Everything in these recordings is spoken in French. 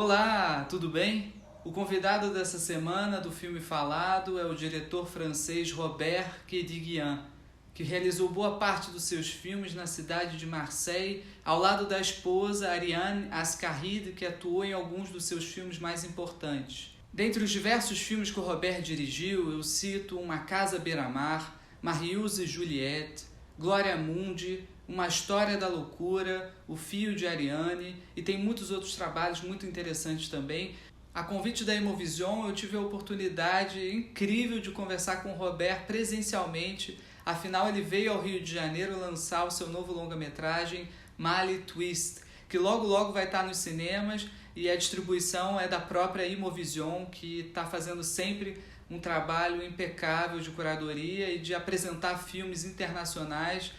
Olá, tudo bem? O convidado dessa semana do filme falado é o diretor francês Robert Guédiguian, que realizou boa parte dos seus filmes na cidade de Marseille, ao lado da esposa Ariane Ascaride, que atuou em alguns dos seus filmes mais importantes. Dentre os diversos filmes que o Robert dirigiu, eu cito Uma Casa à Beira-Mar, Marius e Juliette, Glória Mundi, Uma História da Loucura, O Fio de Ariane, e tem muitos outros trabalhos muito interessantes também. A convite da Imovision, eu tive a oportunidade incrível de conversar com o Robert presencialmente. Afinal, ele veio ao Rio de Janeiro lançar o seu novo longa-metragem, Mali Twist, que logo vai estar nos cinemas, e a distribuição é da própria Imovision, que está fazendo sempre um trabalho impecável de curadoria e de apresentar filmes internacionais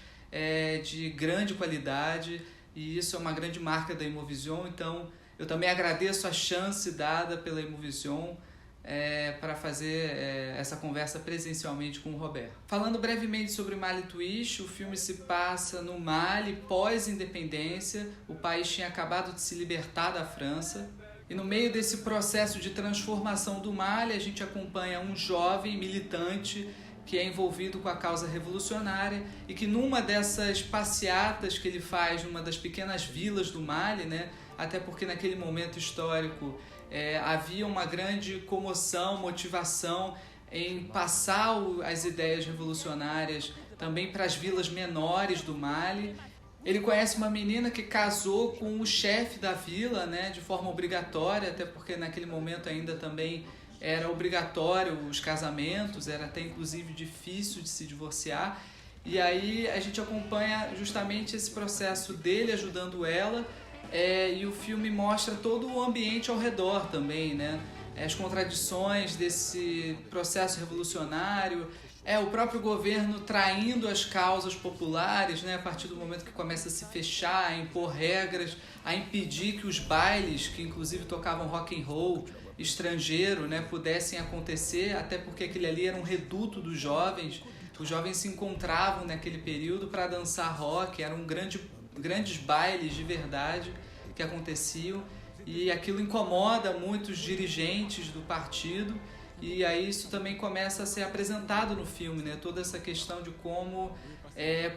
de grande qualidade, e isso é uma grande marca da Imovision. Então eu também agradeço a chance dada pela Imovision para fazer essa conversa presencialmente com o Roberto. Falando brevemente sobre Mali Twist, o filme se passa no Mali pós-independência. O país tinha acabado de se libertar da França, e no meio desse processo de transformação do Mali, a gente acompanha um jovem militante que é envolvido com a causa revolucionária, e que numa dessas passeatas que ele faz numa das pequenas vilas do Mali, né, até porque naquele momento histórico havia uma grande comoção, motivação em passar as ideias revolucionárias também para as vilas menores do Mali. Ele conhece uma menina que casou com o chefe da vila, né, de forma obrigatória, até porque naquele momento ainda também era obrigatório os casamentos, era até inclusive difícil de se divorciar. E aí a gente acompanha justamente esse processo dele ajudando ela, e o filme mostra todo o ambiente ao redor também, né? As contradições desse processo revolucionário, o próprio governo traindo as causas populares, né? A partir do momento que começa a se fechar, a impor regras, a impedir que os bailes, que inclusive tocavam rock and roll estrangeiro, né, pudessem acontecer, até porque aquele ali era um reduto dos jovens. Os jovens se encontravam naquele período para dançar rock, eram grandes bailes de verdade que aconteciam, e aquilo incomoda muitos dirigentes do partido. E aí isso também começa a ser apresentado no filme, né? Toda essa questão de como,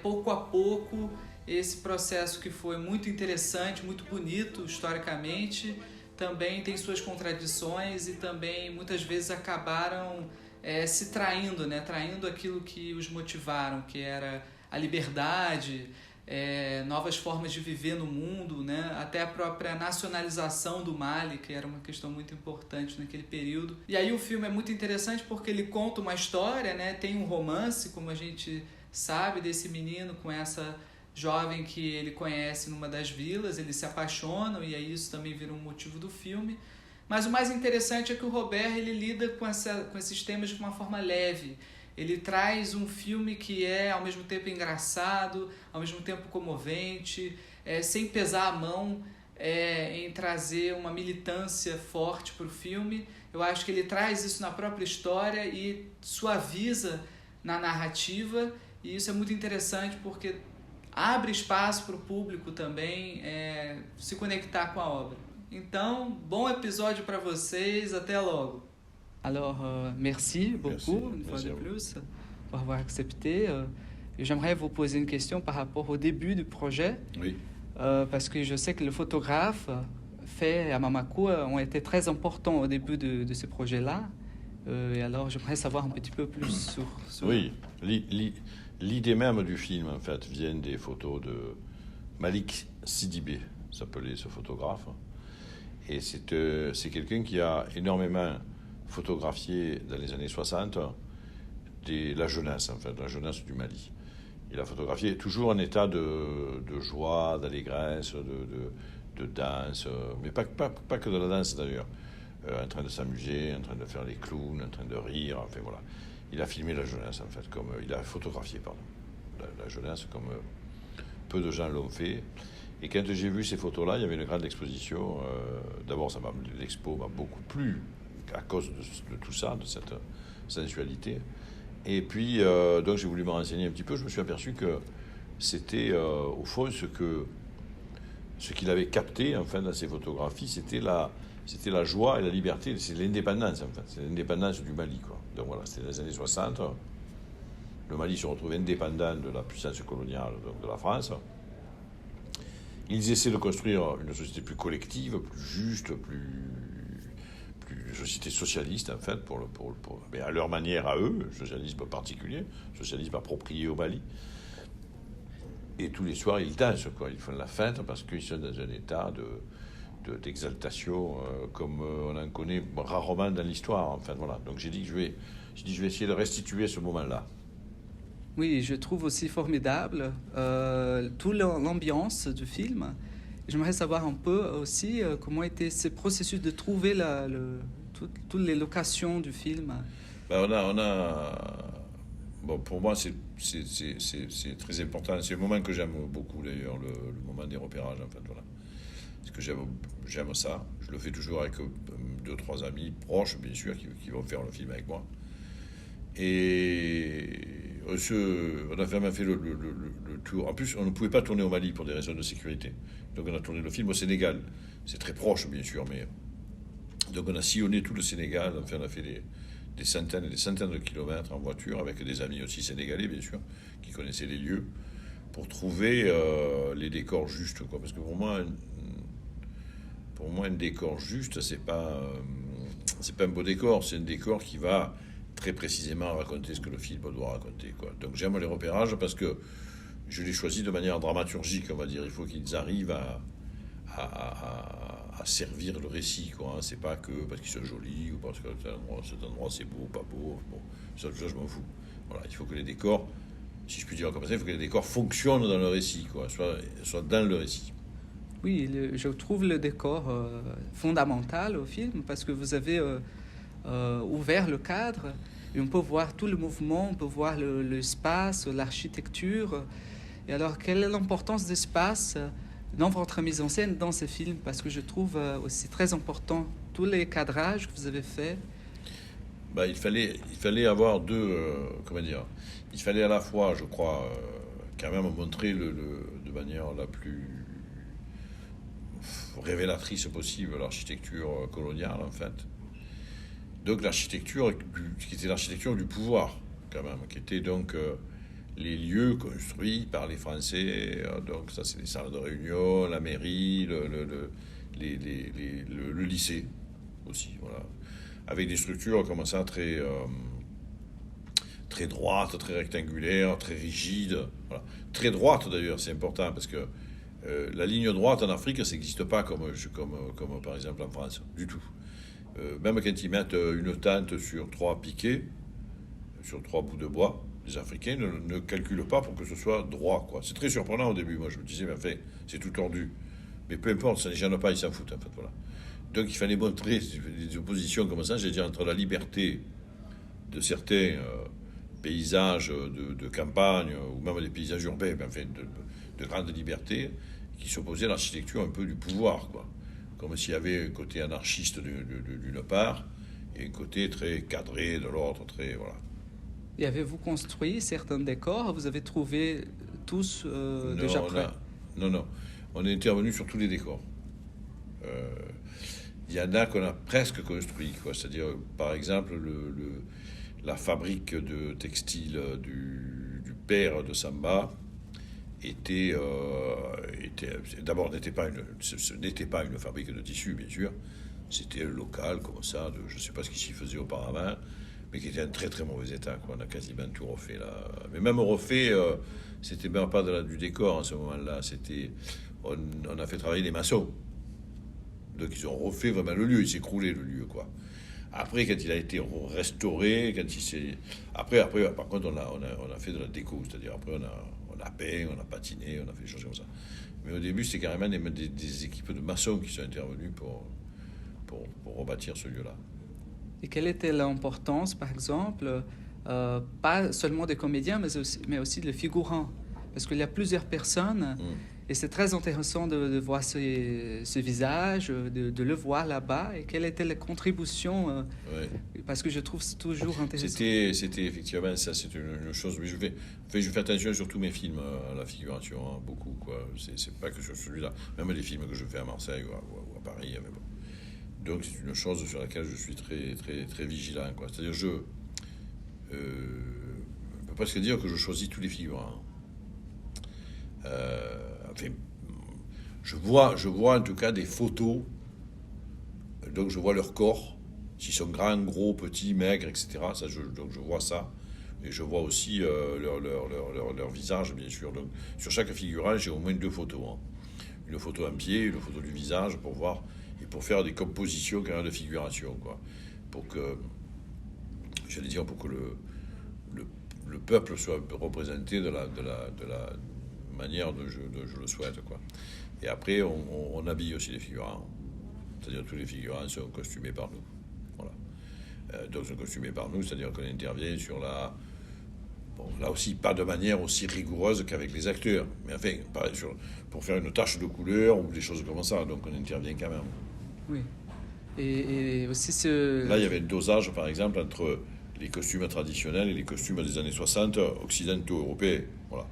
pouco a pouco, esse processo que foi muito interessante, muito bonito historicamente, também tem suas contradições, e também muitas vezes acabaram se traindo, né? Traindo aquilo que os motivaram, que era a liberdade, novas formas de viver no mundo, né? Até a própria nacionalização do Mali, que era uma questão muito importante naquele período. E aí o filme é muito interessante porque ele conta uma história, né? Tem um romance, como a gente sabe, desse menino com essa jovem que ele conhece numa das vilas. Eles se apaixonam, e aí isso também vira um motivo do filme. Mas o mais interessante é que o Robert, ele lida com esses temas de uma forma leve. Ele traz um filme que é ao mesmo tempo engraçado, ao mesmo tempo comovente, sem pesar a mão em trazer uma militância forte para o filme. Eu acho que ele traz isso na própria história e suaviza na narrativa, e isso é muito interessante porque abre espaço para o público também se conectar com a obra. Então, bom episódio para vocês, até logo. Alors, merci beaucoup, une fois de plus, pour avoir accepté. J'aimerais vous poser une question par rapport au début du projet. Oui. Parce que je sais que les photographes faits à Mamako ont été très importants au début de ce projet-là. Et alors, j'aimerais savoir un petit peu plus sur... Oui, l'idée même du film, en fait, vient des photos de Malik Sidibé, s'appelait ce photographe. Et c'est quelqu'un qui a énormément photographié dans les années 60 la jeunesse, en fait, la jeunesse du Mali. Il a photographié toujours en état de joie, d'allégresse, de danse, mais pas que de la danse d'ailleurs, en train de s'amuser, en train de faire les clowns, en train de rire, enfin voilà. Il a filmé la jeunesse, en fait, il a photographié, pardon, la jeunesse comme peu de gens l'ont fait. Et quand j'ai vu ces photos-là, il y avait une grande exposition. D'abord, l'expo m'a beaucoup plu à cause de tout ça, de cette sensualité. Et puis, donc j'ai voulu me renseigner un petit peu. Je me suis aperçu que c'était, au fond, ce qu'il avait capté, enfin, dans ses photographies, c'était c'était la joie et la liberté, c'est l'indépendance en fait, c'est l'indépendance du Mali, quoi. Donc voilà, c'était les années 60, le Mali se retrouve indépendant de la puissance coloniale, donc de la France. Ils essaient de construire une société plus collective, plus juste, une société socialiste en fait, mais à leur manière à eux, socialisme particulier, socialisme approprié au Mali. Et tous les soirs, ils dansent, quoi. Ils font la fête parce qu'ils sont dans un état d'exaltation comme on en connaît rarement dans l'histoire. En fait, voilà. Donc j'ai dit que je vais essayer de restituer ce moment-là. Oui, je trouve aussi formidable toute l'ambiance du film. J'aimerais savoir un peu aussi comment était ce processus de trouver toutes les locations du film. Ben, bon, pour moi, c'est très important. C'est un moment que j'aime beaucoup, d'ailleurs, le moment des repérages, en fait, voilà. Parce que j'aime ça. Je le fais toujours avec 2-3 amis proches, bien sûr, qui vont faire le film avec moi. Et on a vraiment fait le tour. En plus, on ne pouvait pas tourner au Mali pour des raisons de sécurité. Donc on a tourné le film au Sénégal. C'est très proche, bien sûr, mais... Donc on a sillonné tout le Sénégal. Enfin, on a fait des centaines et des centaines de kilomètres en voiture, avec des amis aussi sénégalais, bien sûr, qui connaissaient les lieux, pour trouver les décors justes, quoi. Parce que pour moi, un décor juste, c'est pas un beau décor, c'est un décor qui va très précisément raconter ce que le film doit raconter, quoi. Donc j'aime les repérages parce que je les choisis de manière dramaturgique, on va dire. Il faut qu'ils arrivent à servir le récit, quoi. Hein. C'est pas que parce qu'ils sont jolis ou parce que cet endroit c'est beau, pas beau. Bon, ça je m'en fous. Voilà, il faut que les décors, si je puis dire comme ça, il faut que les décors fonctionnent dans le récit, quoi, soit dans le récit. Oui, je trouve le décor fondamental au film parce que vous avez ouvert le cadre et on peut voir tout le mouvement, on peut voir l'espace, l'architecture. Et alors, quelle est l'importance de l'espace dans votre mise en scène dans ce film? Parce que je trouve aussi très important tous les cadrages que vous avez faits. Bah, il fallait avoir deux, comment dire, il fallait à la fois, je crois, quand même montrer de manière la plus révélatrice possible l'architecture coloniale, en fait. Donc l'architecture, qui était l'architecture du pouvoir, quand même, qui était donc les lieux construits par les Français. Donc ça, c'est les salles de réunion, la mairie, le lycée aussi, voilà. Avec des structures comme ça très droites, très rectangulaires, très rigides. Voilà. Très droites d'ailleurs, c'est important parce que la ligne droite en Afrique, ça n'existe pas comme par exemple en France, du tout. Même quand ils mettent une tente sur 3 piquets, sur 3 bouts de bois, les Africains ne calculent pas pour que ce soit droit, quoi. C'est très surprenant au début. Moi, je me disais, mais enfin, c'est tout tordu. Mais peu importe, ça ne les gêne pas, ils s'en foutent, en fait, voilà. Donc, il fallait montrer des oppositions comme ça, j'ai dit, entre la liberté de certains paysages de campagne, ou même des paysages urbains, mais enfin, de grande liberté, qui s'opposaient à l'architecture un peu du pouvoir, quoi. Comme s'il y avait un côté anarchiste d'une part, et un côté très cadré de l'autre, très, voilà. Et avez-vous construit certains décors? Vous avez trouvé tous déjà prêts? Non. On est intervenu sur tous les décors. Il y en a qu'on a presque construit, quoi. C'est-à-dire, par exemple, la fabrique de textile du père de Samba d'abord ce n'était pas une fabrique de tissu, bien sûr. C'était un local comme ça, je ne sais pas ce qui s'y faisait auparavant, mais qui était en très très mauvais état, quoi. On a quasiment tout refait là. Mais même refait, c'était même pas du décor en ce moment-là. On a fait travailler les maçons. Donc ils ont refait vraiment le lieu. Il s'est écroulé le lieu, quoi. Après, quand il a été restauré, après, par contre, on a fait de la déco, c'est-à-dire après on a peint, on a patiné, on a fait des choses comme ça. Mais au début, c'est carrément des équipes de maçons qui sont intervenues pour rebâtir ce lieu-là. Et quelle était l'importance, par exemple, pas seulement des comédiens, mais aussi des figurants? Parce qu'il y a plusieurs personnes, et c'est très intéressant de voir ce visage, de le voir là-bas, et quelle était la contribution, parce que je trouve c'est toujours intéressant. C'était effectivement ça, c'est une chose, mais je fais attention sur tous mes films à la figuration, hein, beaucoup, quoi. C'est pas que sur celui-là, même les films que je fais à Marseille ou à Paris, mais bon. Donc c'est une chose sur laquelle je suis très, très, très vigilant, quoi. C'est-à-dire on peut presque dire que je choisis tous les figurants. Enfin, je vois en tout cas des photos, donc je vois leur corps, s'ils sont grands, gros, petits, maigres, etc. Donc je vois ça. Et je vois aussi leur visage, bien sûr. Donc sur chaque figurant, j'ai au moins 2 photos, hein. Une photo en pied, une photo du visage, pour voir, et pour faire des compositions quand même de figuration, quoi. Pour que, j'allais dire, pour que le peuple soit représenté de la manière dont je le souhaite, quoi. Et après, on habille aussi les figurants. C'est-à-dire que tous les figurants sont costumés par nous. Voilà. Donc, sont costumés par nous, c'est-à-dire qu'on intervient sur la... Bon, là aussi, pas de manière aussi rigoureuse qu'avec les acteurs. Mais enfin, pareil, pour faire une tache de couleur ou des choses comme ça. Donc, on intervient quand même. Oui. Et aussi Là, il y avait le dosage, par exemple, entre les costumes traditionnels et les costumes des années 60 occidentaux, européens. Voilà.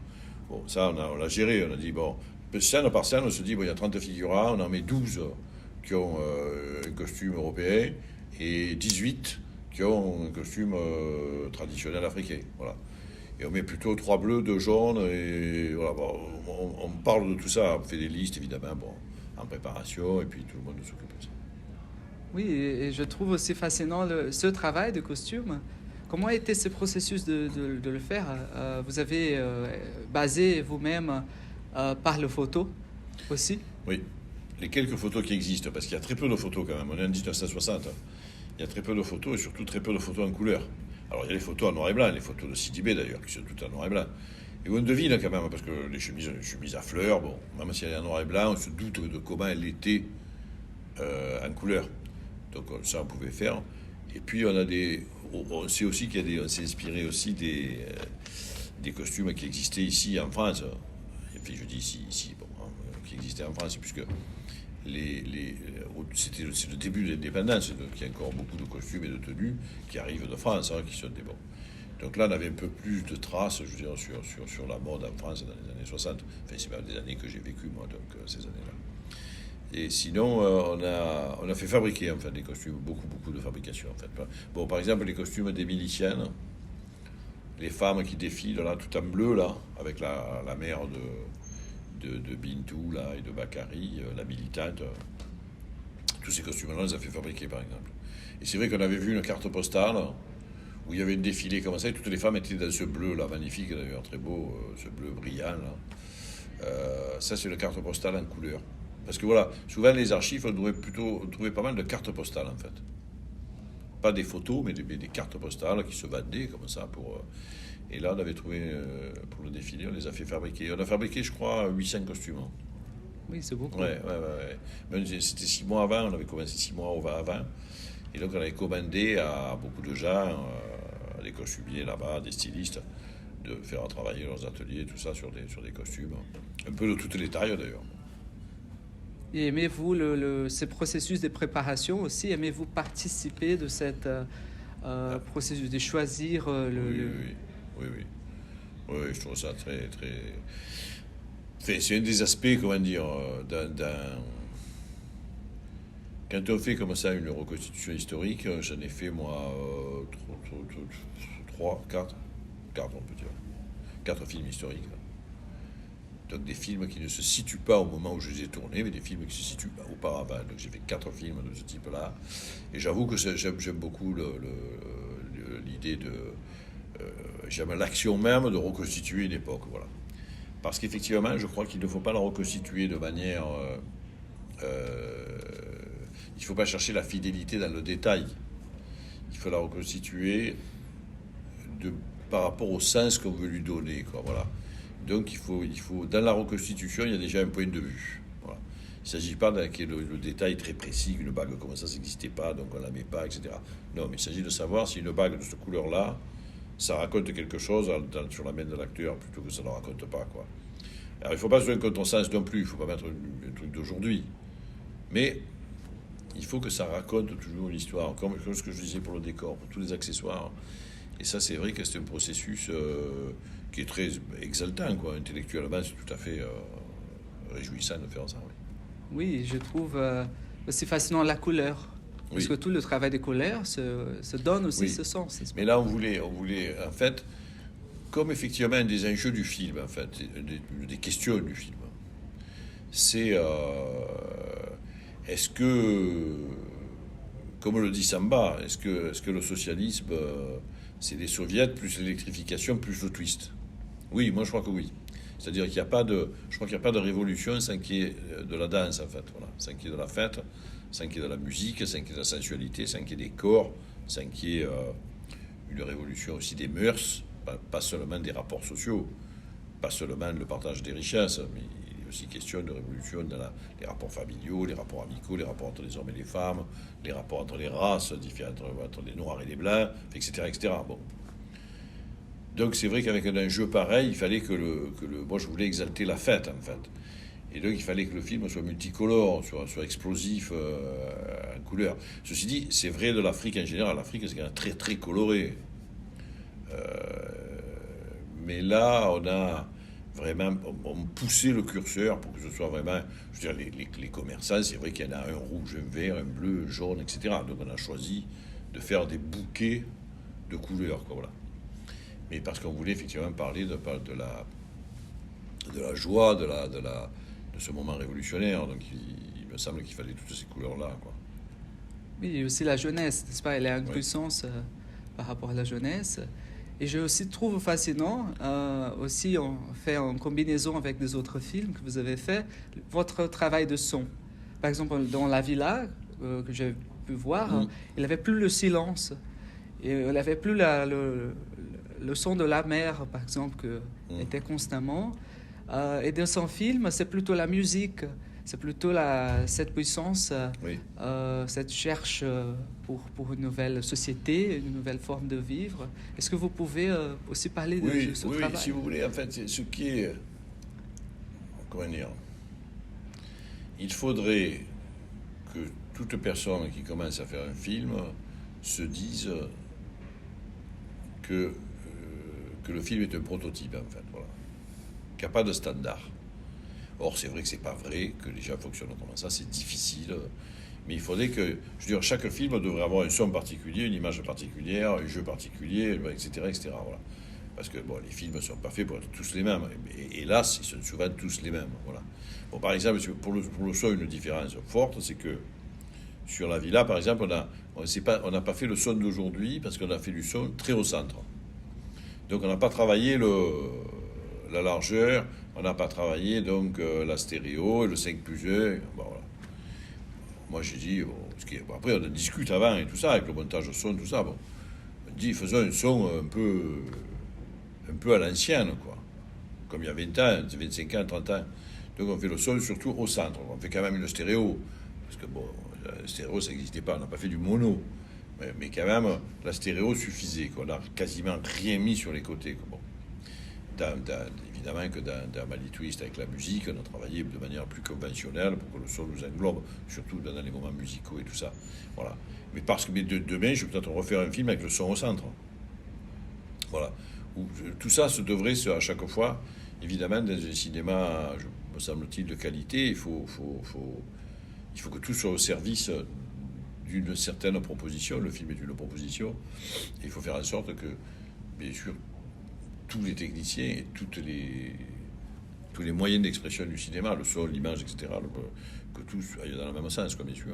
Bon, ça, on l'a géré. On a dit, bon, scène par scène, on se dit, bon, il y a 30 figurants, on en met 12 qui ont un costume européen et 18 qui ont un costume traditionnel africain. Voilà. Et on met plutôt 3 bleus, 2 jaunes, et voilà. Bon, on parle de tout ça, on fait des listes, évidemment, bon, en préparation, et puis tout le monde s'occupe de ça. Oui, et je trouve aussi fascinant ce travail de costume. Comment a été ce processus de le faire? Vous avez basé vous-même par le photo aussi? Oui, les quelques photos qui existent, parce qu'il y a très peu de photos quand même, on est en 1960, il y a très peu de photos et surtout très peu de photos en couleur. Alors il y a les photos en noir et blanc, les photos de Sidibé d'ailleurs, qui sont toutes en noir et blanc. Et on devine quand même, parce que les chemises à fleurs, bon, même si elle est en noir et blanc, on se doute de comment elle était en couleur. Donc ça on pouvait faire. Et puis on sait aussi on s'est inspiré aussi des costumes qui existaient ici en France. Et puis je dis ici, bon, qui existaient en France, puisque c'est le début de l'indépendance, donc il y a encore beaucoup de costumes et de tenues qui arrivent de France, hein, qui sont des bons. Donc là, on avait un peu plus de traces, je veux dire, sur la mode en France dans les années 60. Enfin, c'est pas des années que j'ai vécues, moi, donc ces années-là. Et sinon, on a fait fabriquer, en fait, des costumes, beaucoup de fabrication, en fait. Bon, par exemple, les costumes des miliciennes, les femmes qui défilent, là, tout en bleu, là, avec la mère de Bintou, là, et de Bakary, la militante. Tous ces costumes-là, on les a fait fabriquer, par exemple. Et c'est vrai qu'on avait vu une carte postale où il y avait un défilé comme ça, et toutes les femmes étaient dans ce bleu-là, magnifique, d'ailleurs, très beau, ce bleu brillant, là. Ça, c'est une carte postale en couleur. Parce que voilà, souvent les archives, on trouvait pas mal de cartes postales, en fait. Pas des photos, mais des cartes postales qui se vendaient comme ça et là, on avait trouvé, pour le défilé, on les a fait fabriquer. On a fabriqué, je crois, 800 costumes. Oui, c'est beaucoup. Ouais. Mais c'était 6 mois avant, on avait commencé 6 mois avant. Et donc, on avait commandé à beaucoup de gens, des costumiers là-bas, des stylistes, de faire travailler leurs ateliers, tout ça, sur des costumes. Un peu de toutes les tailles, d'ailleurs. Et aimez-vous ce processus de préparation aussi? Aimez-vous participer de cette processus de choisir Oui, je trouve ça très, très... Enfin, c'est un des aspects, comment dire, quand on fait comme ça une reconstitution historique, j'en ai fait, moi, 4, on peut dire. 4 films historiques. Donc des films qui ne se situent pas au moment où je les ai tournés, mais des films qui se situent auparavant. Donc j'ai fait 4 films de ce type-là. Et j'avoue que j'aime beaucoup l'idée de... j'aime l'action même de reconstituer une époque, voilà. Parce qu'effectivement, je crois qu'il ne faut pas la reconstituer de manière... il ne faut pas chercher la fidélité dans le détail. Il faut la reconstituer par rapport au sens qu'on veut lui donner, quoi, voilà. Donc il faut dans la reconstitution, il y a déjà un point de vue. Voilà. Il ne s'agit pas d'un le détail très précis, qu'une bague comme ça n'existait pas, donc on ne la met pas, etc. Non, mais il s'agit de savoir si une bague de cette couleur-là, ça raconte quelque chose sur la main de l'acteur, plutôt que ça ne raconte pas, quoi. Alors il ne faut pas jouer un contresens non plus, il ne faut pas mettre un truc d'aujourd'hui. Mais il faut que ça raconte toujours une histoire, comme ce que je disais pour le décor, pour tous les accessoires. Et ça, c'est vrai que c'est un processus qui est très exaltant, quoi. Intellectuellement, c'est tout à fait réjouissant de faire ça. Oui, Oui, je trouve aussi fascinant la couleur. Parce que tout le travail des couleurs se donne aussi ce sens. Mais là, on voulait, en fait, comme effectivement un des enjeux du film, en fait, des questions du film, c'est est-ce que, comme le dit Samba, est-ce que le socialisme, c'est les soviets plus l'électrification plus le twist? Oui, moi je crois que oui. C'est-à-dire qu'il n'y a pas de, je crois qu'il n'y a pas de révolution sans qu'il y ait de la danse, en fait, voilà, sans qu'il y ait de la fête, sans qu'il y ait de la musique, sans qu'il y ait de la sensualité, sans qu'il y ait des corps, sans qu'il y ait une révolution aussi des mœurs, pas seulement des rapports sociaux, pas seulement le partage des richesses, mais il est aussi question de révolution dans les rapports familiaux, les rapports amicaux, les rapports entre les hommes et les femmes, les rapports entre les races différentes, entre les noirs et les blancs, etc., etc. Bon. Donc c'est vrai qu'avec un jeu pareil, il fallait que moi je voulais exalter la fête, en fait. Et donc il fallait que le film soit multicolore, soit explosif en couleur. Ceci dit, c'est vrai de l'Afrique en général. L'Afrique, c'est quand même très très coloré. Mais là, on a vraiment poussé le curseur pour que ce soit vraiment... Je veux dire, les commerçants, c'est vrai qu'il y en a un rouge, un vert, un bleu, un jaune, etc. Donc on a choisi de faire des bouquets de couleurs, quoi, voilà. Mais parce qu'on voulait effectivement parler de la joie, de ce moment révolutionnaire. Donc il me semble qu'il fallait toutes ces couleurs-là, quoi. Oui, et aussi la jeunesse, n'est-ce pas? Elle est en puissance par rapport à la jeunesse. Et je aussi trouve fascinant, aussi on fait en combinaison avec des autres films que vous avez fait, votre travail de son. Par exemple, dans La Villa, que j'ai pu voir, il n'avait plus le silence. Et il n'avait plus le son de la mer, par exemple, qui était constamment. Et dans son film, c'est plutôt la musique. C'est plutôt cette puissance, cette cherche pour une nouvelle société, une nouvelle forme de vivre. Est-ce que vous pouvez aussi parler de ce travail? Oui, si vous voulez. En fait, ce qui est... Comment dire? Il faudrait que toute personne qui commence à faire un film se dise que le film est un prototype, en fait. Voilà. Qu'il n'y a pas de standard. Or, c'est vrai que c'est pas vrai, que les gens fonctionnent comme ça, c'est difficile. Mais il faudrait que, je veux dire, chaque film devrait avoir un son particulier, une image particulière, un jeu particulier, etc., etc. Voilà. Parce que bon, les films ne sont pas faits pour être tous les mêmes. Et hélas, ils sont souvent tous les mêmes. Voilà. Bon, par exemple, pour le son, une différence forte, c'est que sur La Villa, par exemple, on n'a pas fait le son d'aujourd'hui parce qu'on a fait du son très au centre. Donc, on n'a pas travaillé la largeur. On n'a pas travaillé donc la stéréo, le 5+1. Bon, voilà. Moi j'ai dit, après on en discute avant et tout ça, avec le montage de son, tout ça. Bon, on dit faisons un son un peu à l'ancienne, quoi. Comme il y a 20 ans, 25 ans, 30 ans. Donc on fait le son surtout au centre. On fait quand même une stéréo. Parce que bon, la stéréo ça n'existait pas, on n'a pas fait du mono. Mais quand même, la stéréo suffisait, quoi. On n'a quasiment rien mis sur les côtés, quoi. Bon. Évidemment que dans Mali Twist, avec la musique, on a travaillé de manière plus conventionnelle pour que le son nous englobe, surtout dans les moments musicaux et tout ça. Voilà. Mais parce que demain, je vais peut-être refaire un film avec le son au centre. Voilà. Tout ça se devrait, à chaque fois, évidemment, dans un cinéma, me semble-t-il, de qualité, il faut que tout soit au service d'une certaine proposition. Le film est une proposition. Et il faut faire en sorte que, bien sûr, tous les techniciens et tous les moyens d'expression du cinéma, le son, l'image, etc., que tous aillent dans le même sens, quoi, bien sûr.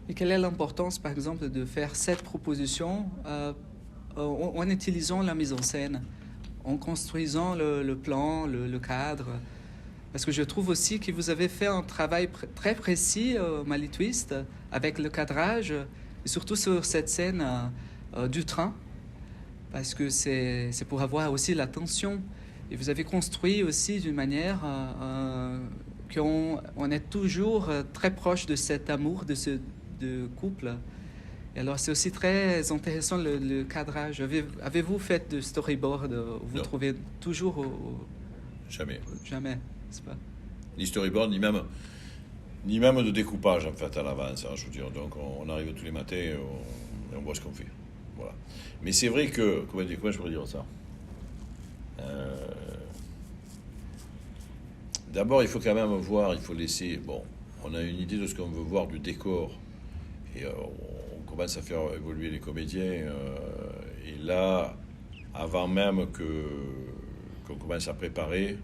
Et quelle est l'importance, par exemple, de faire cette proposition en utilisant la mise en scène, en construisant le plan, le cadre? Parce que je trouve aussi que vous avez fait un travail très précis au Mali Twist, avec le cadrage, et surtout sur cette scène du train. Parce que c'est pour avoir aussi l'attention. Et vous avez construit aussi d'une manière qu'on est toujours très proche de cet amour, de couple. Et alors c'est aussi très intéressant le cadrage. Avez-vous fait de storyboard? Vous Non. trouvez toujours Jamais. Jamais, c'est pas? Ni storyboard, ni même de découpage, en fait, à l'avance. Hein, je veux dire, donc on arrive tous les matins et on voit ce qu'on fait. Voilà. Mais c'est vrai que... Comment je pourrais dire ça? D'abord, il faut quand même voir, il faut laisser... Bon, on a une idée de ce qu'on veut voir du décor Et on commence à faire évoluer les comédiens. Et là, avant même qu'on commence à préparer,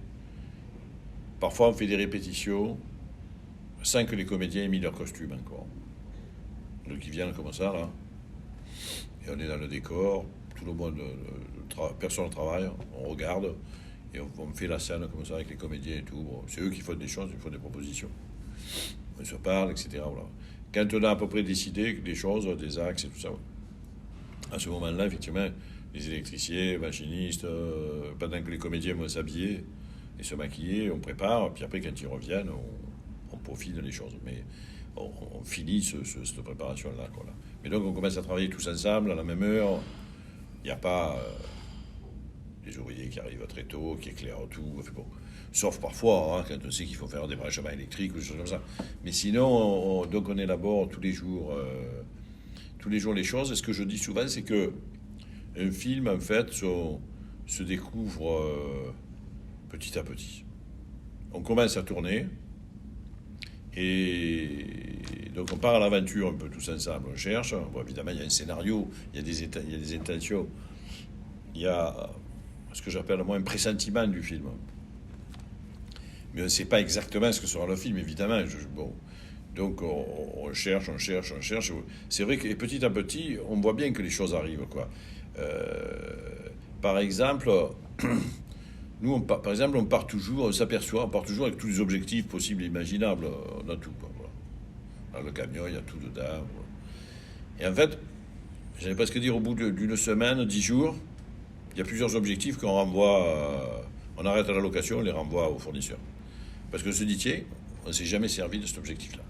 parfois on fait des répétitions sans que les comédiens aient mis leur costume encore. Donc ils viennent comme ça, là. Et on est dans le décor, tout le monde, personne ne travaille, on regarde, et on fait la scène comme ça avec les comédiens et tout. Bon, c'est eux qui font des choses, ils font des propositions. On se parle, etc. Voilà. Quand on a à peu près décidé des choses, des axes et tout ça, à ce moment-là, effectivement, les électriciens, machinistes, pendant que les comédiens vont s'habiller et se maquiller, on prépare, puis après, quand ils reviennent, on peaufine les choses. Mais on finit cette préparation-là. Quoi, là. Mais donc, on commence à travailler tous ensemble, à la même heure. Il n'y a pas des ouvriers qui arrivent très tôt, qui éclairent tout. Enfin, bon. Sauf parfois, hein, quand on sait qu'il faut faire des branchements électriques ou des choses comme ça. Mais sinon, donc on élabore tous les jours les choses. Et ce que je dis souvent, c'est que un film, en fait, se découvre petit à petit. On commence à tourner, et donc on part à l'aventure un peu tous ensemble, on cherche. Bon, évidemment, il y a un scénario, il y a des intentions, il y a ce que j'appelle moi un pressentiment du film. Mais on ne sait pas exactement ce que sera le film, évidemment. Bon. Donc on cherche. C'est vrai que petit à petit, on voit bien que les choses arrivent, quoi. Par exemple, nous, on part toujours avec tous les objectifs possibles et imaginables. On a tout, quoi, voilà. Dans le camion, il y a tout dedans. Voilà. Et en fait, j'allais presque dire, au bout d'une semaine, 10 jours, il y a plusieurs objectifs qu'on renvoie. On arrête à la location, on les renvoie au fournisseur. Parce qu'on se dit, tiens, on ne s'est jamais servi de cet objectif-là.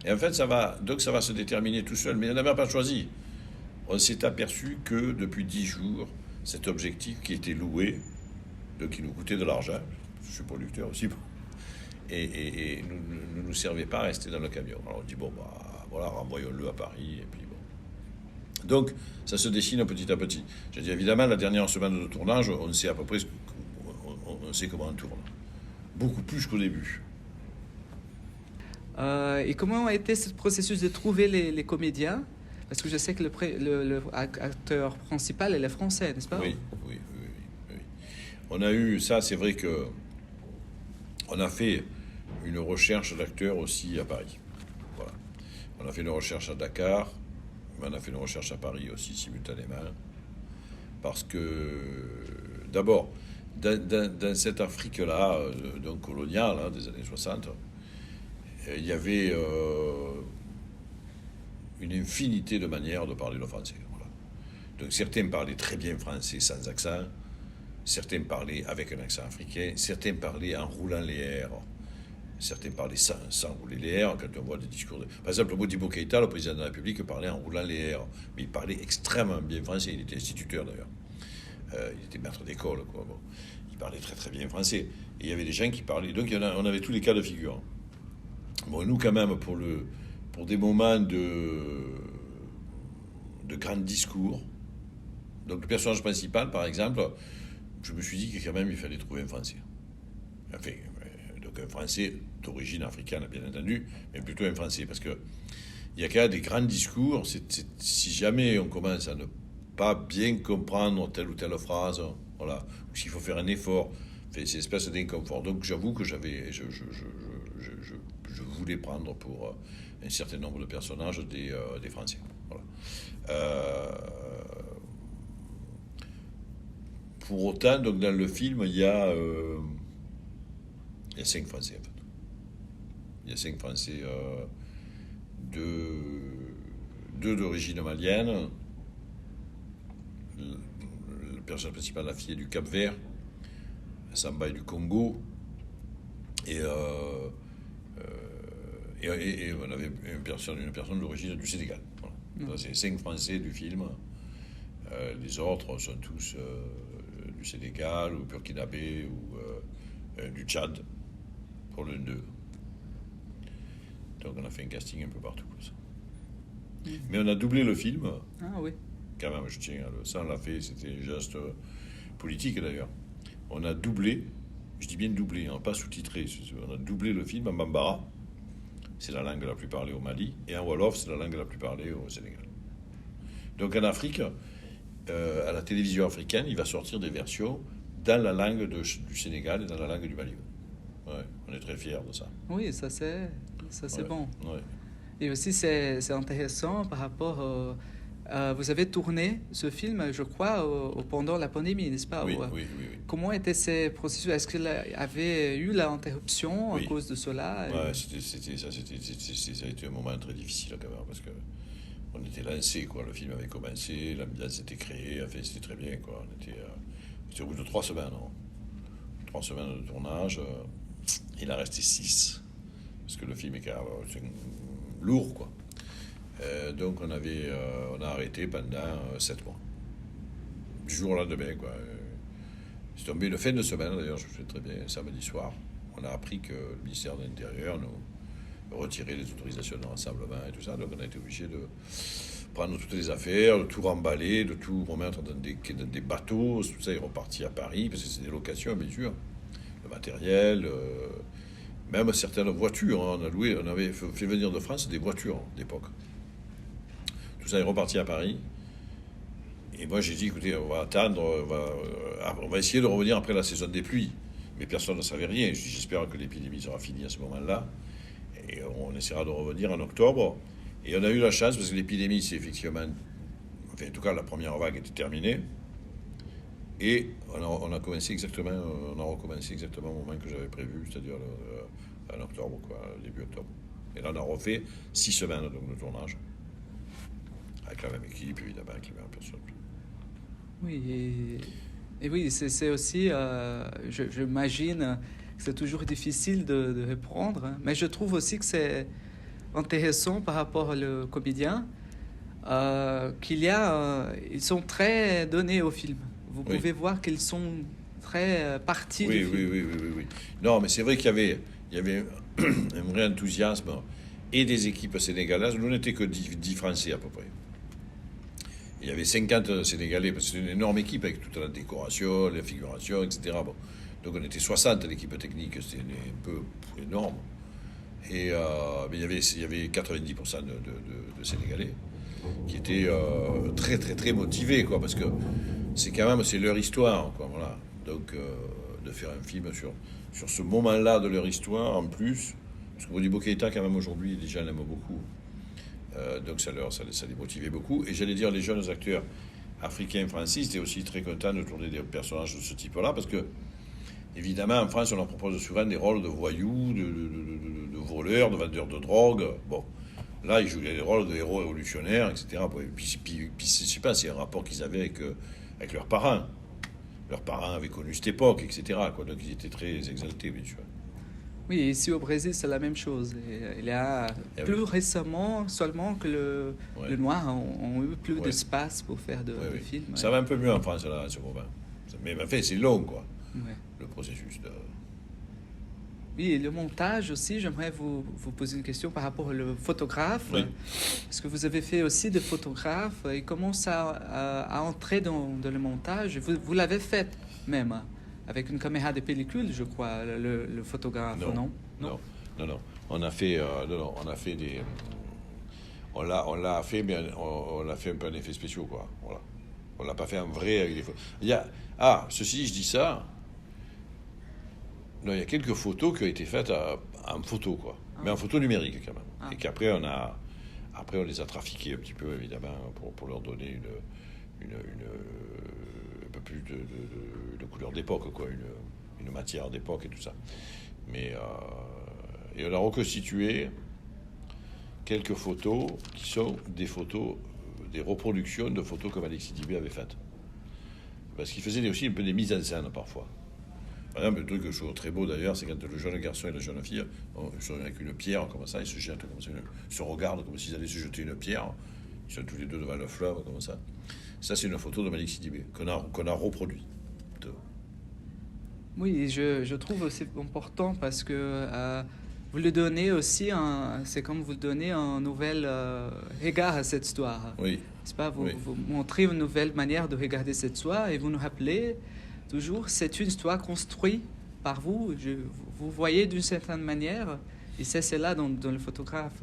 Et en fait, ça va se déterminer tout seul, mais on n'avait pas choisi. On s'est aperçu que depuis 10 jours, cet objectif qui était loué, donc qui nous coûtait de l'argent, je suis producteur aussi, et ne nous servait pas à rester dans le camion. Alors on dit, bon, bah voilà, renvoyons-le à Paris, et puis bon. Donc, ça se dessine petit à petit. J'ai dit, évidemment, la dernière semaine de tournage, on sait à peu près, on sait comment on tourne. Beaucoup plus qu'au début. Et comment a été ce processus de trouver les comédiens? Parce que je sais que le acteur principal, il est français, n'est-ce pas? Oui. On a eu, ça c'est vrai que on a fait une recherche d'acteurs aussi à Paris. Voilà. On a fait une recherche à Dakar, mais on a fait une recherche à Paris aussi simultanément. Parce que, d'abord, dans cette Afrique-là, donc coloniale, hein, des années 60, il y avait une infinité de manières de parler le français. Voilà. Donc certains parlaient très bien français sans accent, certains parlaient avec un accent africain, certains parlaient en roulant les R, certains parlaient sans rouler les R, quand on voit des discours de... Par exemple, Modibo Keïta, le président de la République, parlait en roulant les R, mais il parlait extrêmement bien français, il était instituteur d'ailleurs. Il était maître d'école, quoi. Bon. Il parlait très très bien français. Et il y avait des gens qui parlaient... Donc on avait tous les cas de figure. Bon, nous quand même, pour des moments de grands discours, donc le personnage principal, par exemple, je me suis dit que quand même il fallait trouver un Français. Enfin, donc un Français d'origine africaine, bien entendu, mais plutôt un Français, parce que il y a quand même des grands discours. Si jamais on commence à ne pas bien comprendre telle ou telle phrase, voilà, ou s'il faut faire un effort, c'est une espèce d'inconfort. Donc j'avoue que je voulais prendre pour un certain nombre de personnages des Français. Voilà. Pour autant, donc dans le film, il y a 5 Français en fait. Il y a 5 Français, deux d'origine malienne. Le personnage principal, la fille est du Cap-Vert, Samba est du Congo, et on avait une personne d'origine du Sénégal. Voilà. C'est 5 Français du film. Les autres sont tous du Sénégal, ou burkinabé, ou du Tchad, pour l'un d'eux. Donc on a fait un casting un peu partout comme ça. Mais on a doublé le film. Ah oui. Quand même, je tiens à ça, on l'a fait, c'était un geste politique d'ailleurs. On a doublé, je dis bien doublé, hein, pas sous-titré, on a doublé le film en bambara c'est la langue la plus parlée au Mali, et en Wolof, c'est la langue la plus parlée au Sénégal. Donc en Afrique, à la télévision africaine, il va sortir des versions dans la langue du Sénégal et dans la langue du Mali. Ouais, on est très fiers de ça. Oui, ça c'est Ouais, bon. ouais. Et aussi, c'est intéressant par rapport vous avez tourné ce film, je crois, pendant la pandémie, n'est-ce pas? Oui, Ou, oui, oui, oui. comment étaient ces processus? Est-ce qu'il avait eu l'interruption à Oui. cause de cela? Ouais, ça a été un moment très difficile quand même, parce que on était lancé, quoi. Le film avait commencé, l'ambiance était créée, enfin, c'était très bien, quoi. C'était au bout de 3 semaines, hein. 3 semaines de tournage, il en restait 6, parce que le film est quand même c'est lourd, quoi. Donc on a arrêté pendant 7 mois. Du jour au lendemain, quoi. C'est tombé une fin de semaine, d'ailleurs, je me souviens très bien, samedi soir. On a appris que le ministère de l'Intérieur nous retirait les autorisations de rassemblement et tout ça. Donc on a été obligé de prendre toutes les affaires, de tout remballer, de tout remettre dans des bateaux. Tout ça est reparti à Paris, parce que c'est des locations, bien sûr. Le matériel, même certaines voitures. Hein, on avait fait venir de France des voitures d'époque. Tout ça est reparti à Paris. Et moi, j'ai dit, écoutez, on va attendre, on va essayer de revenir après la saison des pluies. Mais personne ne savait rien. J'espère que l'épidémie sera finie à ce moment-là. Et on essaiera de revenir en octobre. Et on a eu la chance, parce que l'épidémie, c'est effectivement... Enfin, en tout cas, la première vague était terminée. Et on a recommencé exactement au moment que j'avais prévu, c'est-à-dire en octobre, quoi, début octobre. Et là, on a refait 6 semaines donc, de tournage. Avec la même équipe, évidemment, avec les mêmes personnes. Oui, et oui, c'est aussi, j'imagine que c'est toujours difficile de reprendre, hein. Mais je trouve aussi que c'est intéressant par rapport au comédien, ils sont très donnés au film. Vous Oui. pouvez voir qu'ils sont très partis Oui, du oui, film. oui. Non, mais c'est vrai qu'il y avait un vrai enthousiasme et des équipes sénégalaises. Nous n'étions que 10 Français à peu près. Il y avait 50 Sénégalais, parce que c'est une énorme équipe avec toute la décoration, la figuration, etc. Bon. Donc on était 60 l'équipe technique, c'était un peu énorme. Et mais il y avait 90% de Sénégalais qui étaient très très très motivés, quoi, parce que c'est quand même c'est leur histoire, quoi, voilà. Donc de faire un film sur ce moment-là de leur histoire en plus, parce que Modibo Keïta quand même aujourd'hui les gens l'aiment beaucoup. Donc ça les motivait beaucoup. Et j'allais dire, les jeunes acteurs africains français étaient aussi très contents de tourner des personnages de ce type-là, parce que, évidemment, en France, on leur propose souvent des rôles de voyous, de voleurs, de vendeurs de drogue. Bon, là, ils jouaient des rôles de héros révolutionnaires, etc. Et puis je sais pas, c'est un rapport qu'ils avaient avec leurs parents. Leurs parents avaient connu cette époque, etc. Quoi. Donc ils étaient très exaltés, bien sûr. Oui, ici au Brésil, c'est la même chose. Et, il y a plus récemment seulement que Ouais. le noir ont eu plus Ouais. d'espace pour faire de Oui. films. Ça va un peu mieux en France, là, à ce moment. Mais en fait, c'est long, quoi, Ouais. le processus de... Oui, et le montage aussi, j'aimerais vous poser une question par rapport au photographe. Oui. Parce que vous avez fait aussi des photographes et comment ça a entré dans le montage. Vous l'avez fait même, avec une caméra de pellicule, je crois, le photographe, non? Non. On a fait, des... On l'a fait, mais on l'a fait un peu en effets spéciaux, quoi. Voilà. On l'a pas fait en vrai avec des photos. Ceci dit, je dis ça... Non, il y a quelques photos qui ont été faites en photo, quoi. Mais en photo numérique, quand même. Et qu'après, on les a trafiquées un petit peu, évidemment, pour leur donner un peu plus de couleur d'époque, quoi. Une matière d'époque et tout ça. Mais, et on a reconstitué quelques photos qui sont des photos, des reproductions de photos que Malik Sidibé avait faites. Parce qu'il faisait aussi un peu des mises en scène, parfois. Par exemple, le truc que je trouve très beau d'ailleurs, c'est quand le jeune garçon et la jeune fille sont avec une pierre, comme ça, ils se jettent, comme ça, ils se regardent comme s'ils allaient se jeter une pierre. Ils sont tous les deux devant le fleuve, comme ça. Ça, c'est une photo de Malik Sidibé qu'on a reproduit. Oui, je trouve aussi important parce que vous le donnez aussi, c'est comme vous donnez un nouvel regard à cette histoire. Oui. C'est pas, Oui. vous montrez une nouvelle manière de regarder cette histoire et vous nous rappelez toujours, c'est une histoire construite par vous. Vous voyez d'une certaine manière, Et c'est là dans le photographe.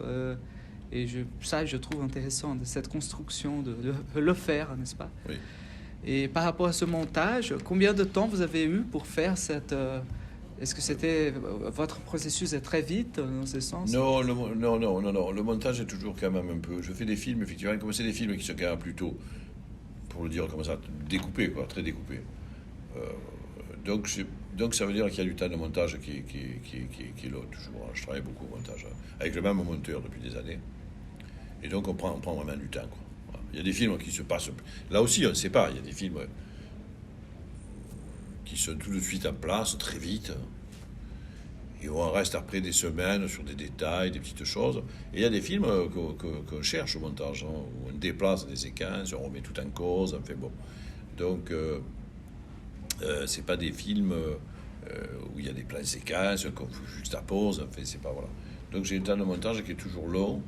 Et ça, je trouve intéressant, de cette construction, de le faire, n'est-ce pas? Oui. Et par rapport à ce montage, combien de temps vous avez eu pour faire cette... est-ce que c'était... Votre processus est très vite dans ce sens? Non, non. Le montage est toujours quand même un peu. Je fais des films, effectivement, comme c'est des films qui sont quand même plutôt, pour le dire comme ça, découpés, quoi, très découpés. Donc ça veut dire qu'il y a du temps de montage qui est là, toujours. Je travaille beaucoup au montage, avec le même monteur depuis des années. Et donc on prend vraiment du temps, quoi. Voilà. Il y a des films qui se passent. Là aussi, on ne sait pas. Il y a des films qui sont tout de suite en place, très vite. Et on reste après des semaines sur des détails, des petites choses. Et il y a des films qu'on cherche au montage, hein, où on déplace des séquences, on remet tout en cause, enfin bon. Donc, c'est pas des films où il y a des plans séquences qu'on juxtapose, enfin, c'est pas, voilà. Donc j'ai un temps de montage qui est toujours long.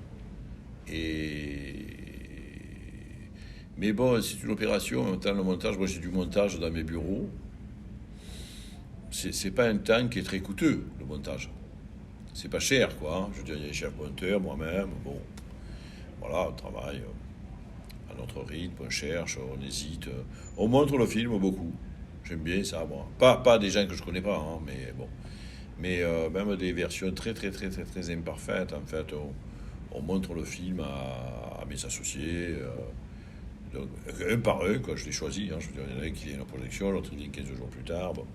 Mais bon, c'est une opération, en même temps, le montage, moi j'ai du montage dans mes bureaux. C'est pas un temps qui est très coûteux, le montage. C'est pas cher, quoi. Hein. Je veux dire, il y a un chef monteur, moi-même, bon. Voilà, on travaille à notre rythme, on cherche, on hésite. On montre le film beaucoup. J'aime bien ça, moi. Pas des gens que je connais pas, hein, mais bon. Mais même des versions très imparfaites, en fait, on montre le film à mes associés. Donc, un par un, quoi, je les choisis. Hein, je veux dire, il y en a un qui vient en projection, l'autre il vient 15 jours plus tard. Bon.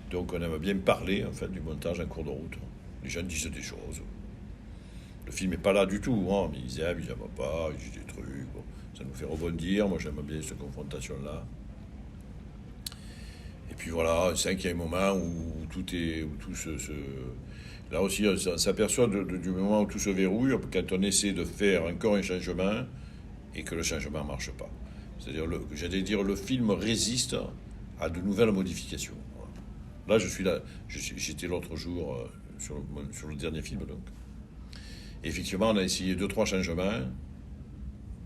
Donc on aime bien parler, en fait, du montage en cours de route. Les gens disent des choses. Le film n'est pas là du tout, hein, mais ils aiment pas, ils disent des trucs. Bon. Ça nous fait rebondir. Moi, j'aime bien cette confrontation-là. Et puis voilà, on sent qu'il y a un moment où tout Là aussi, on s'aperçoit du moment où tout se verrouille, quand on essaie de faire encore un changement et que le changement ne marche pas. C'est-à-dire, j'allais dire, le film résiste à de nouvelles modifications. Là, j'étais l'autre jour sur le dernier film, donc. Et effectivement, on a essayé 2-3 changements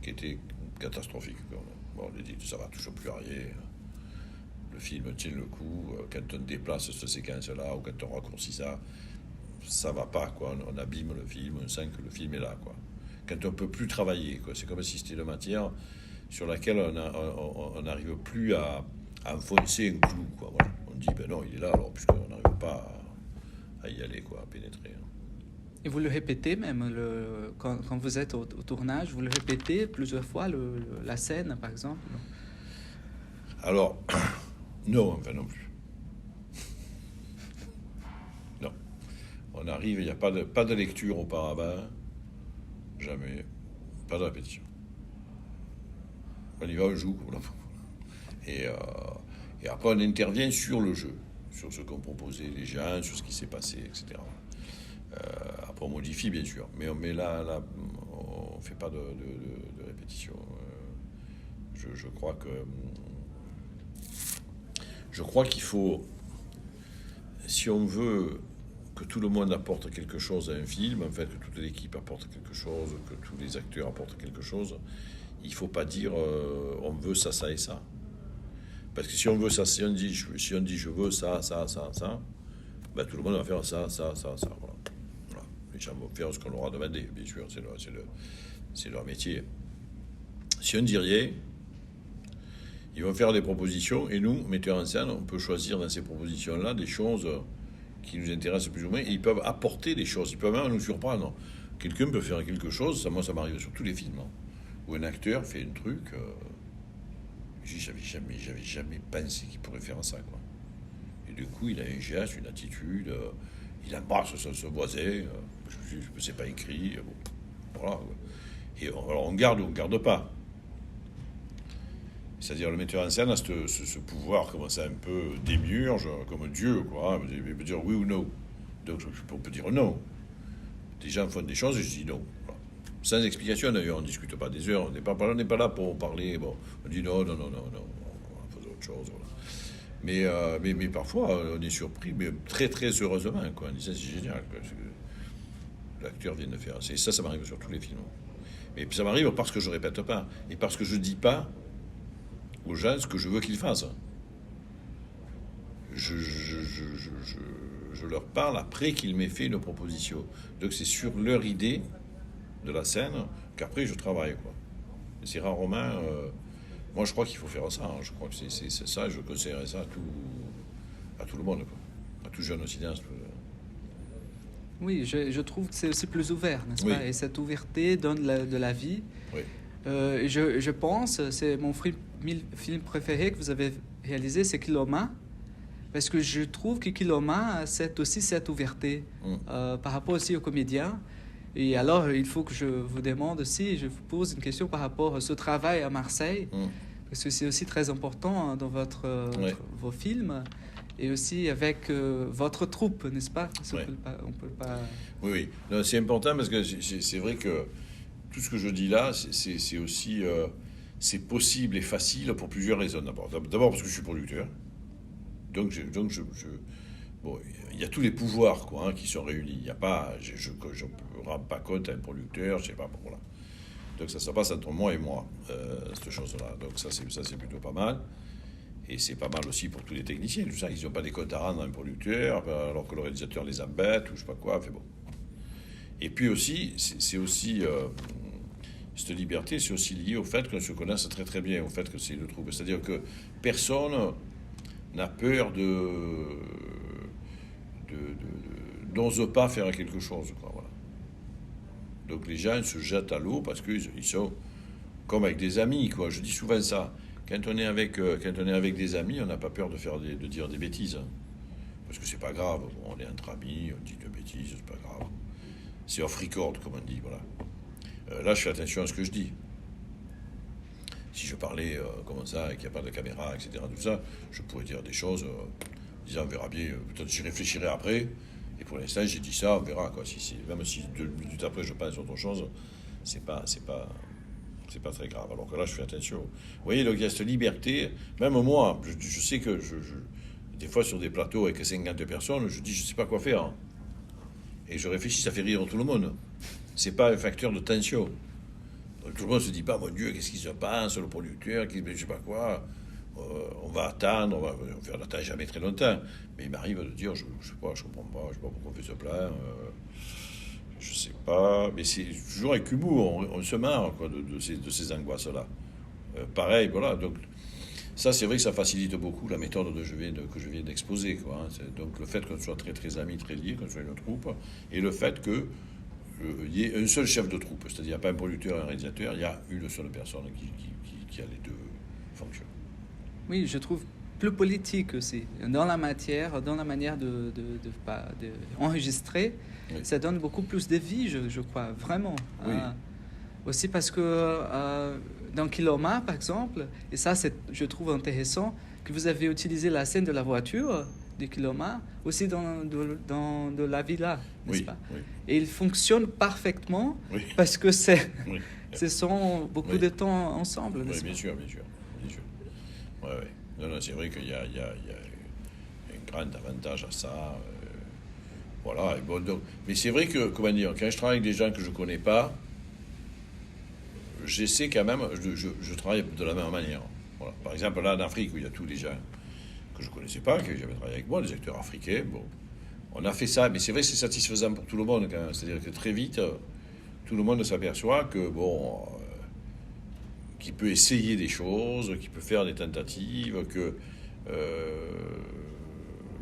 qui étaient catastrophiques. Bon, on a dit que ça va toujours plus arriver. Le film tient le coup. Quand on déplace cette séquence-là ou quand on raccourcit ça, ça va pas, quoi. On abîme le film, on sent que le film est là, quoi. Quand on peut plus travailler, quoi. C'est comme si c'était une matière sur laquelle on n'arrive plus à enfoncer un clou, quoi. Voilà. On dit, ben non, il est là, alors, puisqu'on n'arrive pas à y aller, quoi, à pénétrer. Et vous le répétez même, quand vous êtes au tournage, vous le répétez plusieurs fois, la scène, par exemple? Alors, non, enfin non plus. Non. On arrive, il n'y a pas de lecture auparavant, jamais, pas de répétition. On y va, on joue, comme la fois. Et après, on intervient sur le jeu, sur ce qu'ont proposé les gens, sur ce qui s'est passé, etc. Après, on modifie, bien sûr, mais là on ne fait pas de répétition. Je crois qu'il faut, si on veut que tout le monde apporte quelque chose à un film, en fait, que toute l'équipe apporte quelque chose, que tous les acteurs apportent quelque chose, il ne faut pas dire on veut ça, ça et ça. Parce que si on veut ça, si on dit je veux ça, ben, tout le monde va faire ça. Voilà. Les gens vont faire ce qu'on leur a demandé, bien sûr, c'est leur métier. Si on ne dit rien, ils vont faire des propositions, et nous, metteurs en scène, on peut choisir dans ces propositions-là des choses qui nous intéressent plus ou moins, et ils peuvent apporter des choses, ils peuvent même nous surprendre. Quelqu'un peut faire quelque chose, ça m'arrive sur tous les films, hein, où un acteur fait un truc, j'avais jamais pensé qu'il pourrait faire ça, quoi. Et du coup, il a un geste, une attitude, il embrasse son voisin, je ne sais pas écrit, bon, voilà. Et alors on garde ou on ne garde pas. C'est-à-dire le metteur en scène a ce pouvoir comme ça un peu démiurge, comme Dieu, quoi. Il peut dire oui ou non. Donc on peut dire non. Des gens font des choses et je dis non. Voilà. Sans explication d'ailleurs, on ne discute pas des heures, on n'est pas là pour parler. Bon, on dit non, on va faire autre chose. Voilà. Mais parfois on est surpris, mais très heureusement, quoi. On dit ça, c'est génial, quoi. L'acteur vient de faire. Ça m'arrive sur tous les films. Et puis ça m'arrive parce que je répète pas et parce que je dis pas aux gens ce que je veux qu'ils fassent. je leur parle après qu'ils m'aient fait une proposition. Donc c'est sur leur idée de la scène qu'après je travaille, quoi. Et c'est rarement... moi je crois qu'il faut faire ça, hein. Je crois que c'est ça, je conseillerais ça à tout le monde, quoi. À tout jeune cinéaste. Oui, je trouve que c'est aussi plus ouvert, n'est-ce Oui. pas? Et cette ouverture donne de la vie. Oui. Je pense, c'est mon film préféré que vous avez réalisé, c'est Kiloma. Parce que je trouve que Kiloma, c'est aussi cette ouverture par rapport aussi aux comédiens. Et alors, il faut que je vous demande aussi, je vous pose une question par rapport à ce travail à Marseille, parce que c'est aussi très important dans vos films, et aussi avec votre troupe, n'est-ce pas? On peut pas... Oui, oui. Non, c'est important parce que c'est vrai que tout ce que je dis là, c'est aussi... c'est possible et facile pour plusieurs raisons. D'abord parce que je suis producteur. Donc bon, il y a tous les pouvoirs, quoi, hein, qui sont réunis. Il y a pas, je ne rends pas compte à un producteur, je sais pas, voilà. Donc ça passe entre moi et moi, cette chose-là. Donc ça c'est plutôt pas mal. Et c'est pas mal aussi pour tous les techniciens, tout ça. Ils n'ont pas des comptes à rendre à un producteur, alors que le réalisateur les embête ou je sais pas quoi. Fait bon. Et puis aussi, c'est aussi cette liberté, c'est aussi lié au fait qu'on se connaisse très très bien, au fait que c'est le trouble. C'est-à-dire que personne n'a peur n'ose pas faire quelque chose, quoi, voilà. Donc les gens se jettent à l'eau parce qu'ils sont comme avec des amis, quoi. Je dis souvent ça. Quand on est avec des amis, on n'a pas peur de dire des bêtises, hein. Parce que c'est pas grave. Bon, on est entre amis, on dit des bêtises, c'est pas grave. C'est off record, comme on dit, voilà. Là, je fais attention à ce que je dis. Si je parlais comme ça, et qu'il n'y a pas de caméra, etc., tout ça, je pourrais dire des choses, disant, on verra bien, peut-être j'y réfléchirai après. Et pour l'instant, j'ai dit ça, on verra, quoi. Même si 2 minutes après, je pense à autre chose, c'est pas très grave. Alors que là, je fais attention. Vous voyez, donc il y a cette liberté. Même moi, je sais que des fois, sur des plateaux avec 50 personnes, je dis, je sais pas quoi faire, hein. Et je réfléchis, ça fait rire tout le monde. C'est pas un facteur de tension. Donc, tout le monde se dit pas, mon Dieu, qu'est-ce qu'il se passe, le producteur, je sais pas quoi. On va attendre, on va faire l'attendre jamais très longtemps. Mais il m'arrive de dire, je sais pas, je comprends pas, je sais pas pourquoi on fait ce plan. Je sais pas, mais c'est toujours avec humour, on se marre, quoi, de ces angoisses-là. Pareil, voilà. Donc ça, c'est vrai que ça facilite beaucoup la méthode que je viens d'exposer, quoi, hein. Donc le fait qu'on soit très très amis, très liés, qu'on soit une troupe, et le fait que il y ait un seul chef de troupe, c'est-à-dire il n'y a pas un producteur et un réalisateur, il y a une seule personne qui a les deux fonctions. Oui, je trouve plus politique aussi. Dans la matière, dans la manière de enregistrer, oui. Ça donne beaucoup plus de vie, je crois, vraiment. Oui. Aussi parce que dans Kiloma, par exemple, et ça, je trouve intéressant, que vous avez utilisé la scène de la voiture de Kiloma aussi dans la villa, n'est-ce pas? Oui. Et il fonctionne parfaitement, oui. Parce que ce oui. sont beaucoup de temps ensemble, oui, n'est-ce bien pas? sûr. Ouais. Non, c'est vrai qu'il y a un grand avantage à ça. Voilà. Et bon, donc, mais c'est vrai que, comment dire, quand je travaille avec des gens que je connais pas, j'essaie quand même, je travaille de la même manière. Voilà. Par exemple, là, en Afrique, où il y a tous les gens que je connaissais pas, qui avaient travaillé avec moi, des acteurs africains, bon, on a fait ça, mais c'est vrai que c'est satisfaisant pour tout le monde, quand même. C'est-à-dire que très vite, tout le monde s'aperçoit que, bon, qu'il peut essayer des choses, qu'il peut faire des tentatives, qu'il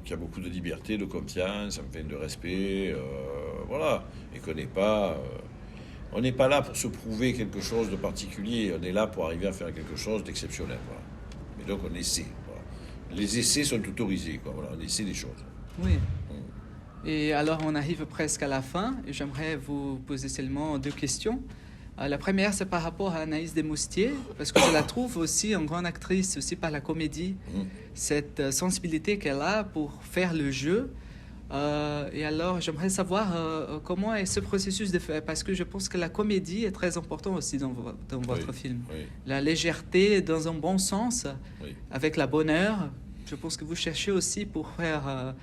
y a beaucoup de liberté, de confiance, enfin, de respect, voilà, et qu'on n'est pas... on n'est pas là pour se prouver quelque chose de particulier, on est là pour arriver à faire quelque chose d'exceptionnel, voilà. Et donc on essaie, voilà. Les essais sont autorisés, quoi, voilà, on essaie des choses. Oui. Et alors on arrive presque à la fin, et j'aimerais vous poser seulement 2 questions. La première, c'est par rapport à Anaïs Desmoustiers, parce que je la trouve aussi une grande actrice, aussi par la comédie, cette sensibilité qu'elle a pour faire le jeu. Et alors, j'aimerais savoir comment est ce processus de faire, parce que je pense que la comédie est très importante aussi dans votre film. Oui. La légèreté dans un bon sens, avec la bonne heure. Je pense que vous cherchez aussi pour faire...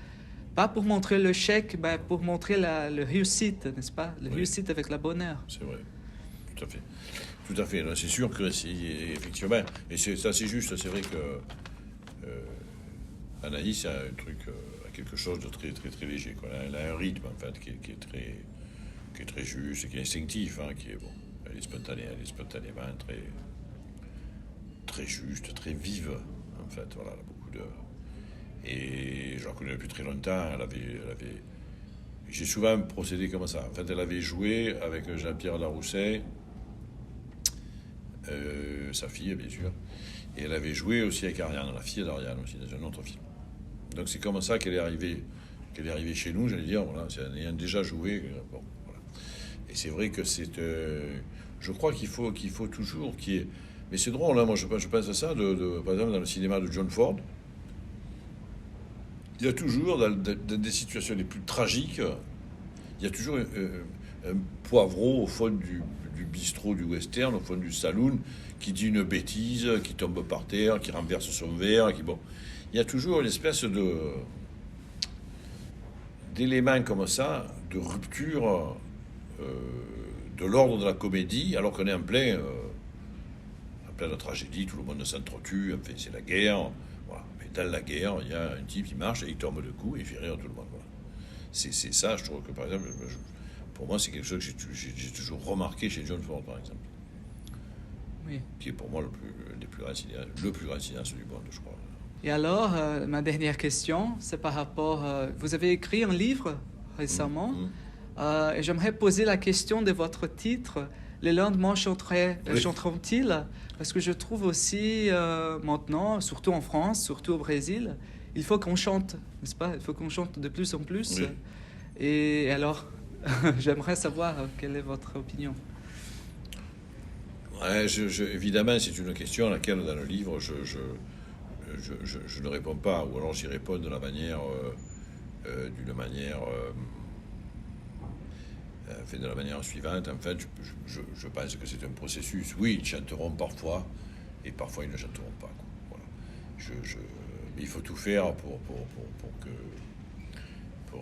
pas pour montrer le chèque, mais pour montrer le réussite, n'est-ce pas? Le réussite avec la bonne heure. C'est vrai. Tout à fait. C'est sûr que effectivement, et ça c'est juste, c'est vrai que Anaïs a un truc, a quelque chose de très, très, très léger, quoi. Elle a un rythme, en fait, qui est très juste, qui est instinctif, hein, qui est bon. Elle est spontanément très, très juste, très vive, en fait. Voilà, elle a beaucoup de... Et je la connais depuis très longtemps. J'ai souvent procédé comme ça. En fait, elle avait joué avec Jean-Pierre Larousset, sa fille, bien sûr. Et elle avait joué aussi avec Ariane, la fille d'Ariane aussi, dans un autre film. Donc c'est comme ça qu'elle est arrivée chez nous, j'allais dire, voilà, c'est en ayant déjà joué. Bon, voilà. Et c'est vrai que c'est... je crois qu'il faut toujours qu'il y ait... Mais c'est drôle, hein, moi je pense à ça, par exemple dans le cinéma de John Ford, il y a toujours, dans des situations les plus tragiques, il y a toujours un poivreau au fond du bistrot du western, au fond du saloon, qui dit une bêtise, qui tombe par terre, qui renverse son verre, qui bon... Il y a toujours une espèce d'éléments comme ça, de rupture de l'ordre de la comédie, alors qu'on est en pleine tragédie, tout le monde s'entretue, enfin, c'est la guerre. Voilà. Mais dans la guerre, il y a un type qui marche et il tombe de coups et il fait rire tout le monde. Voilà. C'est ça, je trouve que par exemple, pour moi, c'est quelque chose que j'ai toujours remarqué chez John Ford, par exemple. Oui. Qui est pour moi le plus grand cinéaste du monde, je crois. Et alors, ma dernière question, c'est par rapport... vous avez écrit un livre récemment, et j'aimerais poser la question de votre titre, « Les lendemains chanteront-ils » Parce que je trouve aussi, maintenant, surtout en France, surtout au Brésil, il faut qu'on chante, n'est-ce pas? Il faut qu'on chante de plus en plus. Oui. Et alors, j'aimerais savoir quelle est votre opinion. Ouais, évidemment, c'est une question à laquelle, dans le livre, je ne réponds pas, ou alors j'y réponds d'une manière, de la manière suivante. En fait, je pense que c'est un processus. Oui, ils chanteront parfois, et parfois ils ne chanteront pas, quoi. Voilà. Mais il faut tout faire pour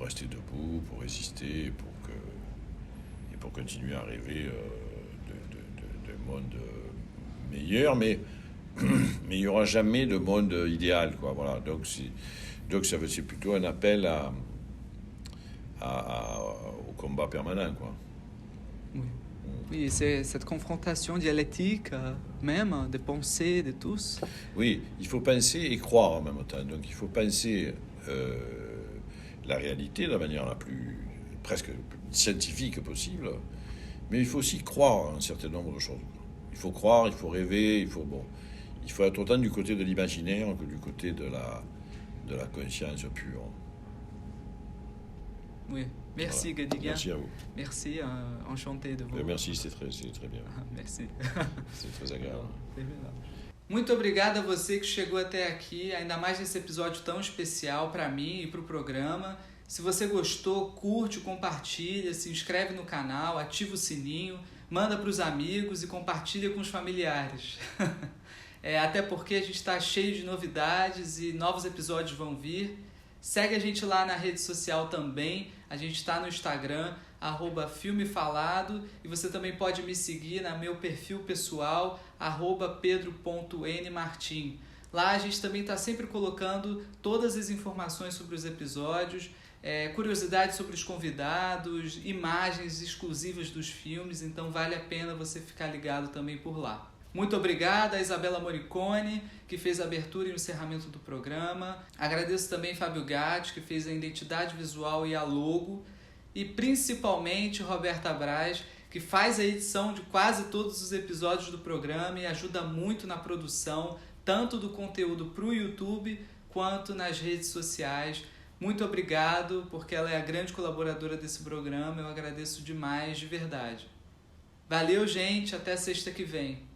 rester debout, pour résister, pour continuer à rêver d'un monde meilleur, mais il n'y aura jamais de monde idéal, quoi. Voilà. Donc c'est plutôt un appel au combat permanent, quoi. Oui. Oui, c'est cette confrontation dialectique, même, des pensées de tous. Oui, il faut penser et croire en même temps. Donc il faut penser la réalité de la manière la plus presque scientifique possible, mais il faut aussi croire un certain nombre de choses. Il faut croire, il faut rêver, il faut être autant du côté de l'imaginaire que du côté de la conscience pure. Oui, merci Voilà. Guédiguian. Merci à vous. Merci, enchanté de vous. Merci, c'est très bien. Merci. C'est très agréable. Muito obrigado a você que chegou até aqui, ainda mais nesse episódio tão especial para mim e para o programa. Se você gostou, curte, compartilha, se inscreve no canal, ativa o sininho, manda para os amigos e compartilha com os familiares. Até porque a gente está cheio de novidades e novos episódios vão vir. Segue a gente lá na rede social também, a gente está no Instagram, @filmefalado, e você também pode me seguir no meu perfil pessoal, @pedro.nmartim. Lá a gente também está sempre colocando todas as informações sobre os episódios, curiosidades sobre os convidados, imagens exclusivas dos filmes, então vale a pena você ficar ligado também por lá. Muito obrigado a Isabela Morricone, que fez a abertura e o encerramento do programa. Agradeço também Fábio Gatti, que fez a identidade visual e a logo. E principalmente Roberta Braz, que faz a edição de quase todos os episódios do programa e ajuda muito na produção, tanto do conteúdo para o YouTube quanto nas redes sociais. Muito obrigado, porque ela é a grande colaboradora desse programa. Eu agradeço demais, de verdade. Valeu, gente. Até sexta que vem.